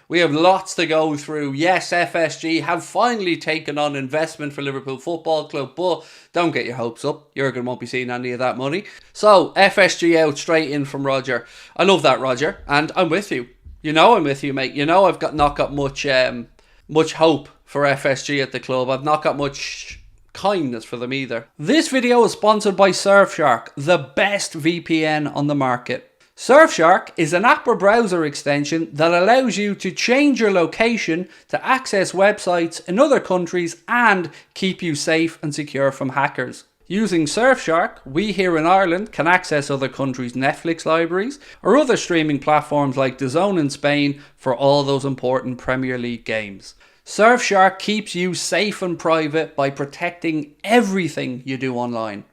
We have lots to go through. Yes, FSG have finally taken on investment for Liverpool Football Club, but don't get your hopes up. Jurgen won't be seeing any of that money. So, FSG out straight in from Roger. I love that, Roger, and I'm with you. You know I'm with you, mate. You know I've not got much hope for FSG at the club. I've not got much kindness for them either. This video is sponsored by Surfshark, the best VPN on the market. Surfshark is an app or browser extension that allows you to change your location to access websites in other countries and keep you safe and secure from hackers. Using Surfshark, we here in Ireland can access other countries' Netflix libraries or other streaming platforms like DAZN in Spain for all those important Premier League games. Surfshark keeps you safe and private by protecting everything you do online.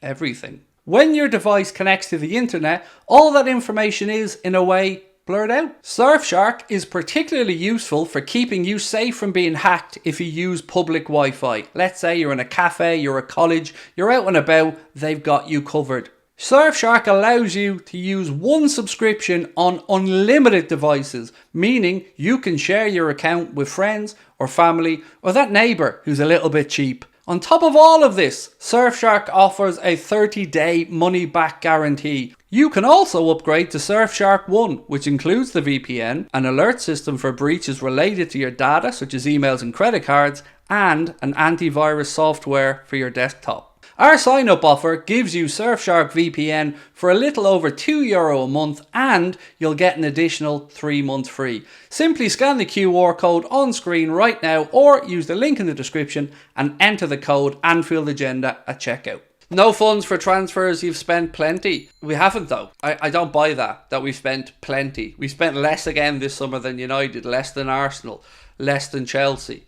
Everything. When your device connects to the internet, all that information is, in a way, blurred out. Surfshark is particularly useful for keeping you safe from being hacked if you use public Wi-Fi. Let's say you're in a cafe, you're at college, you're out and about, they've got you covered. Surfshark allows you to use one subscription on unlimited devices, meaning you can share your account with friends or family or that neighbour who's a little bit cheap. On top of all of this, Surfshark offers a 30-day money-back guarantee. You can also upgrade to Surfshark One, which includes the VPN, an alert system for breaches related to your data, such as emails and credit cards, and an antivirus software for your desktop. Our sign-up offer gives you Surfshark VPN for a little over €2 a month, and you'll get an additional 3 months free. Simply scan the QR code on screen right now or use the link in the description and enter the code Anfield Agenda at checkout. No funds for transfers, you've spent plenty. We haven't though. I don't buy that we've spent plenty. We spent less again this summer than United, less than Arsenal, less than Chelsea,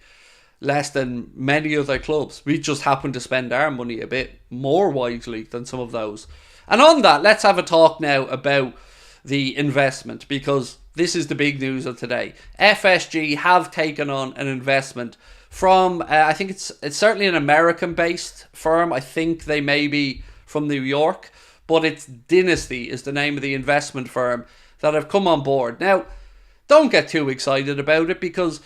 less than many other clubs. We just happen to spend our money a bit more wisely than some of those. And on that, let's have a talk now about the investment, because this is the big news of today. FSG have taken on an investment from, I think it's certainly an American-based firm. I think they may be from New York, but it's Dynasty is the name of the investment firm that have come on board. Now, don't get too excited about it, because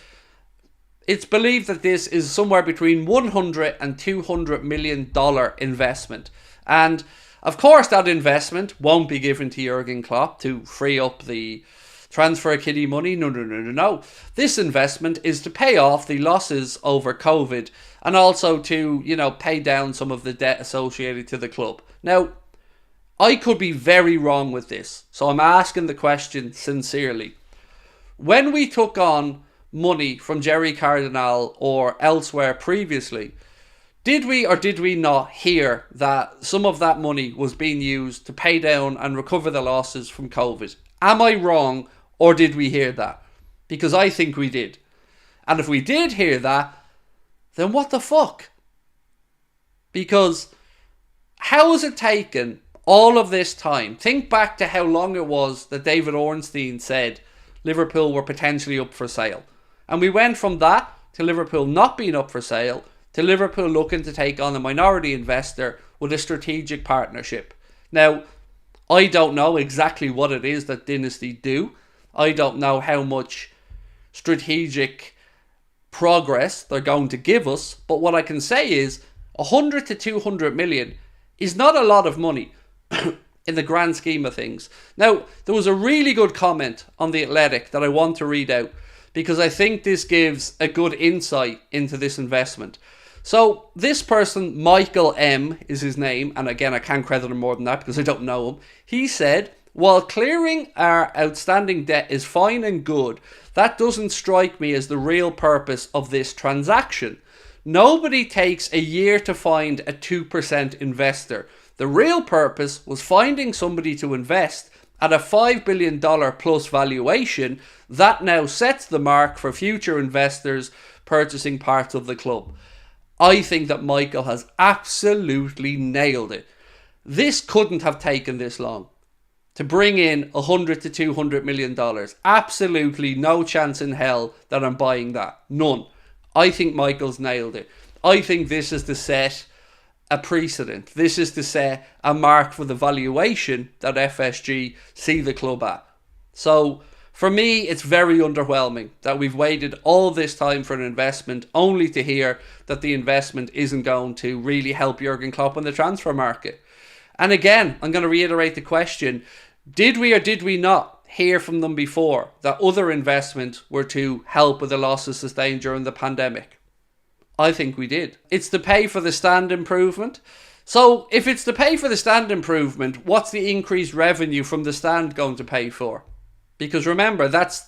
it's believed that this is somewhere between $100 and $200 million investment. And of course that investment won't be given to Jurgen Klopp to free up the transfer kiddie money. No. This investment is to pay off the losses over COVID and also to, pay down some of the debt associated to the club. Now, I could be very wrong with this, so I'm asking the question sincerely. When we took on money from Jerry Cardinal or elsewhere previously, did we or did we not hear that some of that money was being used to pay down and recover the losses from COVID? Am I wrong, or did we hear that? Because I think we did. And if we did hear that, then what the fuck? Because how has it taken all of this time? Think back to how long it was that David Ornstein said Liverpool were potentially up for sale. And we went from that to Liverpool not being up for sale to Liverpool looking to take on a minority investor with a strategic partnership. Now, I don't know exactly what it is that Dynasty do. I don't know how much strategic progress they're going to give us. But what I can say is 100 to 200 million is not a lot of money in the grand scheme of things. Now, there was a really good comment on The Athletic that I want to read out, because I think this gives a good insight into this investment. So this person, Michael M is his name, and again I can't credit him more than that because I don't know him. He said, while clearing our outstanding debt is fine and good, that doesn't strike me as the real purpose of this transaction. Nobody takes a year to find a 2% investor. The real purpose was finding somebody to invest at a $5 billion plus valuation that now sets the mark for future investors purchasing parts of the club. I think that Michael has absolutely nailed it. This couldn't have taken this long to bring in 100 to 200 million dollars. Absolutely no chance in hell that I'm buying that. None. I think Michael's nailed it. I think this is to set a precedent. This is to set a mark for the valuation that FSG see the club at. So For me, it's very underwhelming that we've waited all this time for an investment only to hear that the investment isn't going to really help Jurgen Klopp in the transfer market. And again, I'm going to reiterate the question, did we or did we not hear from them before that other investment were to help with the losses sustained during the pandemic? I think we did. It's to pay for the stand improvement. So if it's to pay for the stand improvement, what's the increased revenue from the stand going to pay for? Because remember, that's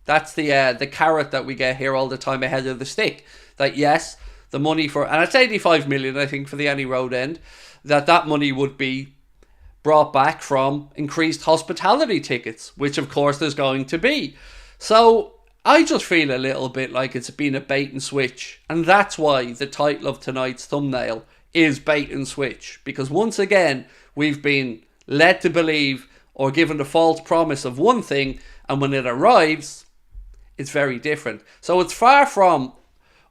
the carrot that we get here all the time ahead of the stick. That yes, the money for, and it's 85 million, I think, for the Any Road end, that money would be brought back from increased hospitality tickets, which of course there's going to be. So I just feel a little bit like it's been a bait and switch. And that's why the title of tonight's thumbnail is bait and switch. Because once again, we've been led to believe or given the false promise of one thing, and when it arrives, it's very different. So it's far from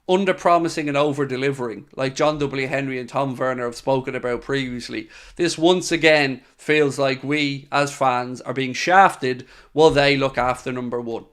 under-promising and over-delivering, like John W. Henry and Tom Werner have spoken about previously. This once again feels like we, as fans, are being shafted while they look after number one.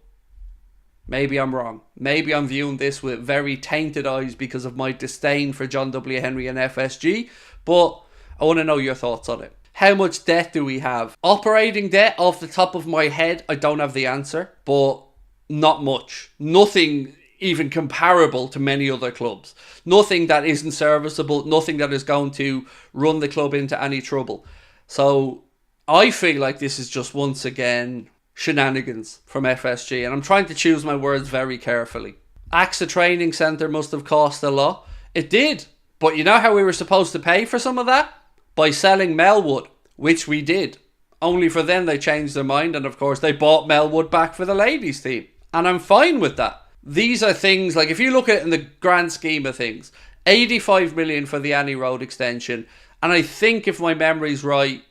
Maybe I'm wrong. Maybe I'm viewing this with very tainted eyes because of my disdain for John W. Henry and FSG, but I want to know your thoughts on it. How much debt do we have? Operating debt, off the top of my head, I don't have the answer, but not much. Nothing even comparable to many other clubs. Nothing that isn't serviceable, nothing that is going to run the club into any trouble. So I feel like this is just once again shenanigans from FSG, and I'm trying to choose my words very carefully. AXA Training Centre must have cost a lot. It did, but you know how we were supposed to pay for some of that? By selling Melwood, which we did. Only for then they changed their mind, and of course they bought Melwood back for the ladies team. And I'm fine with that. These are things, like if you look at it in the grand scheme of things, 85 million for the Annie Road extension, and I think if my memory's right,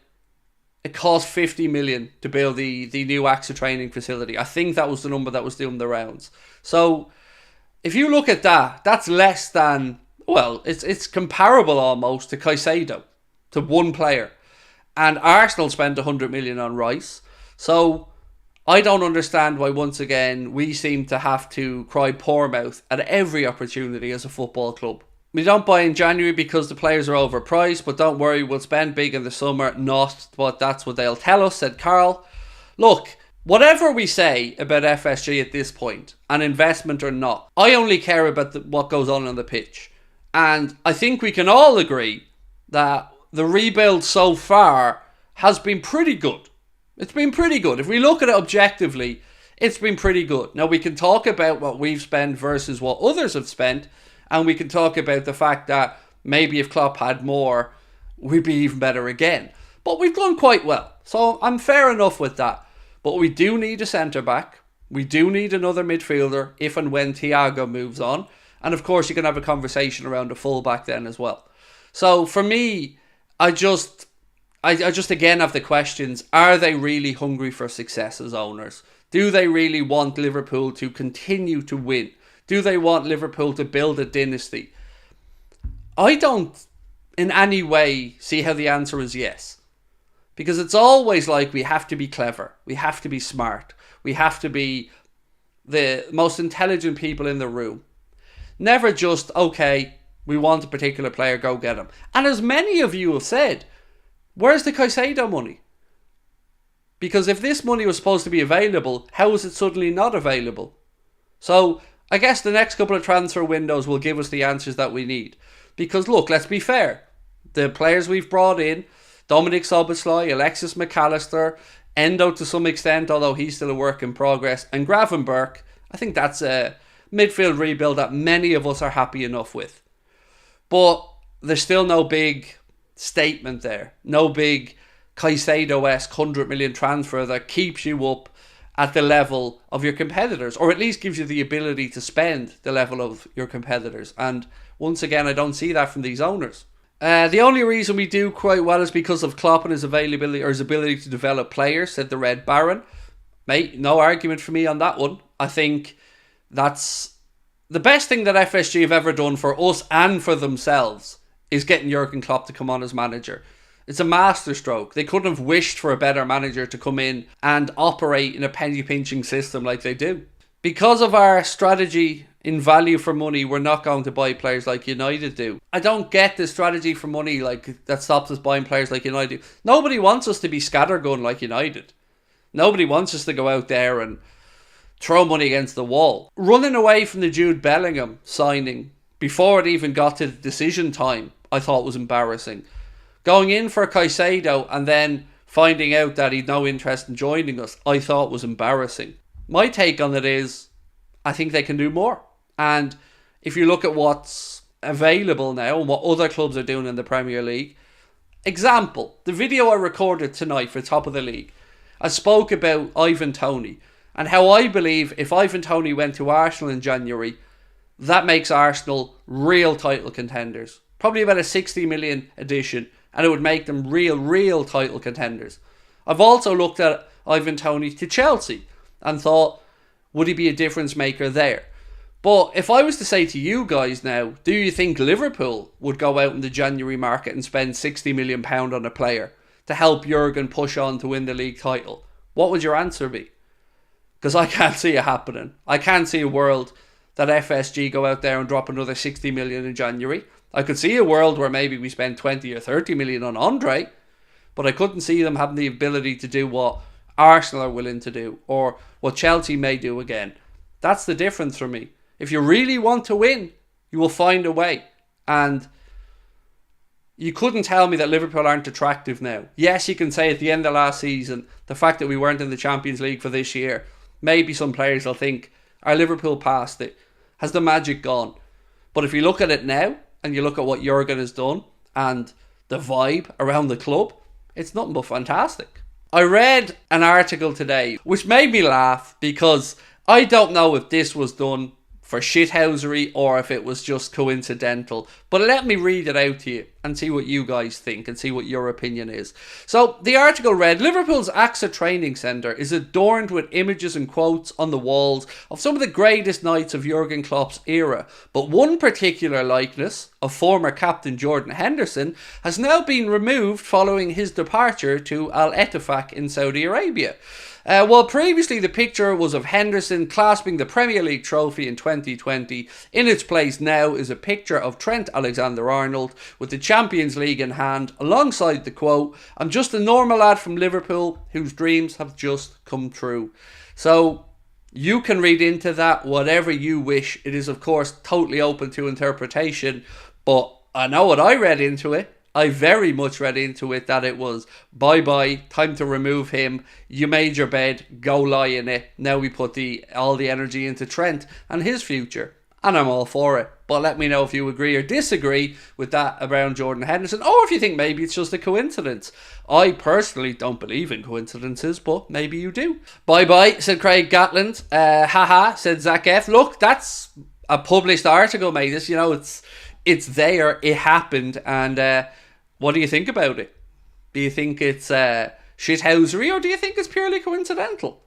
it cost 50 million to build the new AXA training facility. I think that was the number that was doing the rounds. So if you look at that, that's less than, well, it's comparable almost to Caicedo, to one player. And Arsenal spent 100 million on Rice. So I don't understand why once again we seem to have to cry poor mouth at every opportunity as a football club. We don't buy in January because the players are overpriced, but don't worry, we'll spend big in the summer. Not, but that's what they'll tell us, said Carl. Look, whatever we say about FSG at this point, an investment or not, I only care about what goes on the pitch. And I think we can all agree that the rebuild so far has been pretty good. It's been pretty good. If we look at it objectively, it's been pretty good. Now, we can talk about what we've spent versus what others have spent, and we can talk about the fact that maybe if Klopp had more, we'd be even better again. But we've done quite well. So I'm fair enough with that. But we do need a centre-back. We do need another midfielder if and when Thiago moves on. And of course, you can have a conversation around a full-back then as well. So for me, I just again have the questions. Are they really hungry for success as owners? Do they really want Liverpool to continue to win? Do they want Liverpool to build a dynasty? I don't in any way see how the answer is yes. Because it's always like we have to be clever. We have to be smart. We have to be the most intelligent people in the room. Never just, okay, we want a particular player, go get him. And as many of you have said, where's the Caicedo money? Because if this money was supposed to be available, how is it suddenly not available? So I guess the next couple of transfer windows will give us the answers that we need. Because look, let's be fair. The players we've brought in, Dominic Szoboszlai, Alexis McAllister, Endo to some extent, although he's still a work in progress, and Gravenberch, I think that's a midfield rebuild that many of us are happy enough with. But there's still no big statement there. No big Caicedo-esque 100 million transfer that keeps you up at the level of your competitors, or at least gives you the ability to spend the level of your competitors. And once again, I don't see that from these owners. The only reason we do quite well is because of Klopp and his availability or his ability to develop players, said the Red Baron. Mate, no argument for me on that one. I think that's the best thing that FSG have ever done for us and for themselves is getting Jurgen Klopp to come on as manager. It's a masterstroke. They couldn't have wished for a better manager to come in and operate in a penny pinching system like they do. Because of our strategy in value for money, we're not going to buy players like United do. I don't get the strategy for money like that stops us buying players like United do. Nobody wants us to be scattergun like United. Nobody wants us to go out there and throw money against the wall. Running away from the Jude Bellingham signing before it even got to the decision time, I thought was embarrassing. Going in for Caicedo and then finding out that he'd no interest in joining us, I thought was embarrassing. My take on it is, I think they can do more. And if you look at what's available now and what other clubs are doing in the Premier League, example, the video I recorded tonight for Top of the League, I spoke about Ivan Toney and how I believe if Ivan Toney went to Arsenal in January, that makes Arsenal real title contenders. Probably about a 60 million addition, and it would make them real title contenders. I've also looked at Ivan Toney to Chelsea and thought, would he be a difference maker there? But if I was to say to you guys now, do you think Liverpool would go out in the January market and spend £60 million on a player to help Jurgen push on to win the league title? What would your answer be? Because I can't see it happening. I can't see a world that FSG go out there and drop another 60 million in January. I could see a world where maybe we spend 20 or 30 million on Andre, but I couldn't see them having the ability to do what Arsenal are willing to do or what Chelsea may do again. That's the difference for me. If you really want to win, you will find a way. And you couldn't tell me that Liverpool aren't attractive now. Yes, you can say at the end of last season, the fact that we weren't in the Champions League for this year, maybe some players will think, are Liverpool past it? Has the magic gone? But if you look at it now, and you look at what Jurgen has done, and the vibe around the club, it's nothing but fantastic. I read an article today, which made me laugh, because I don't know if this was done for shithousery or if it was just coincidental. But let me read it out to you and see what you guys think and see what your opinion is. So the article read, Liverpool's AXA training centre is adorned with images and quotes on the walls of some of the greatest nights of Jurgen Klopp's era. But one particular likeness of former captain Jordan Henderson has now been removed following his departure to Al Ettifaq in Saudi Arabia. While previously the picture was of Henderson clasping the Premier League trophy in 2020, in its place now is a picture of Trent Alexander-Arnold with the Champions League in hand, alongside the quote, "I'm just a normal lad from Liverpool whose dreams have just come true." So you can read into that whatever you wish. It is of course totally open to interpretation, but I know what I read into it. I very much read into it that it was bye-bye, time to remove him, you made your bed, go lie in it, now we put all the energy into Trent and his future. And I'm all for it. But let me know if you agree or disagree with that around Jordan Henderson, or if you think maybe it's just a coincidence. I personally don't believe in coincidences, but maybe you do. Bye-bye, said Craig Gatland. Haha, said Zach F. Look, that's a published article, mate. It's there, it happened, and what do you think about it? Do you think it's shithousery, or do you think it's purely coincidental?